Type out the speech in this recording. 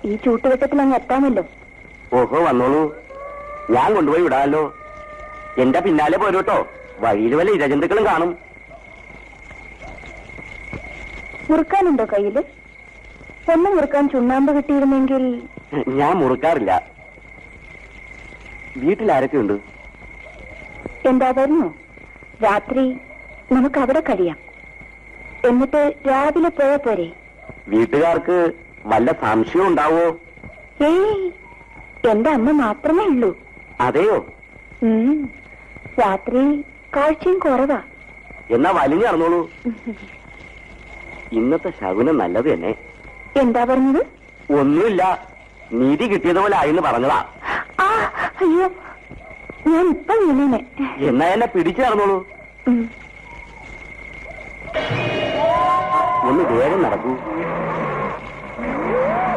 ഈ ചൂട്ടുവെട്ടത്തിൽ അങ്ങ് എത്താമല്ലോ. ഓഹോ, വന്നോളൂ. ഞാൻ കൊണ്ടുപോയി വിടാമല്ലോ. എന്റെ പിന്നാലെ പോരൂട്ടോ. വഴിയിൽ വല്ല ഇരജന്തുക്കളും കാണും. മുറുക്കാനുണ്ടോ കയ്യില്? ഒന്ന് മുറുക്കാൻ ചുണ്ണാമ്പ് കിട്ടിയിരുന്നെങ്കിൽ. ഞാൻ മുറുക്കാറില്ല. വീട്ടിലാരൊക്കെ ഉണ്ട്? എന്താ വരുന്നു? രാത്രി നമുക്ക് അവിടെ കഴിയാം. എന്നിട്ട് രാവിലെ പോയാ പോരെ? വീട്ടുകാർക്ക് വല്ല സംശയം ഉണ്ടാവോ? ഏയ്, എന്റെ അമ്മ മാത്രമേ ഉള്ളൂ. അതെയോ? രാത്രി കാഴ്ചയും കുറവാ. എന്നാ വലിഞ്ഞു നടന്നോളൂ. ഇന്നത്തെ ശകുനം നല്ലത് തന്നെ. എന്താ പറഞ്ഞത്? ഒന്നുമില്ല, നീതി കിട്ടിയതുപോലെ ആയിന്ന് പറഞ്ഞതാ. അയ്യോ, ഞാൻ ഇപ്പൊ വീണേ. എന്നാ എന്നെ പിടിച്ചു നടന്നോളൂ. ഒന്ന് വേഗം നടക്കൂ.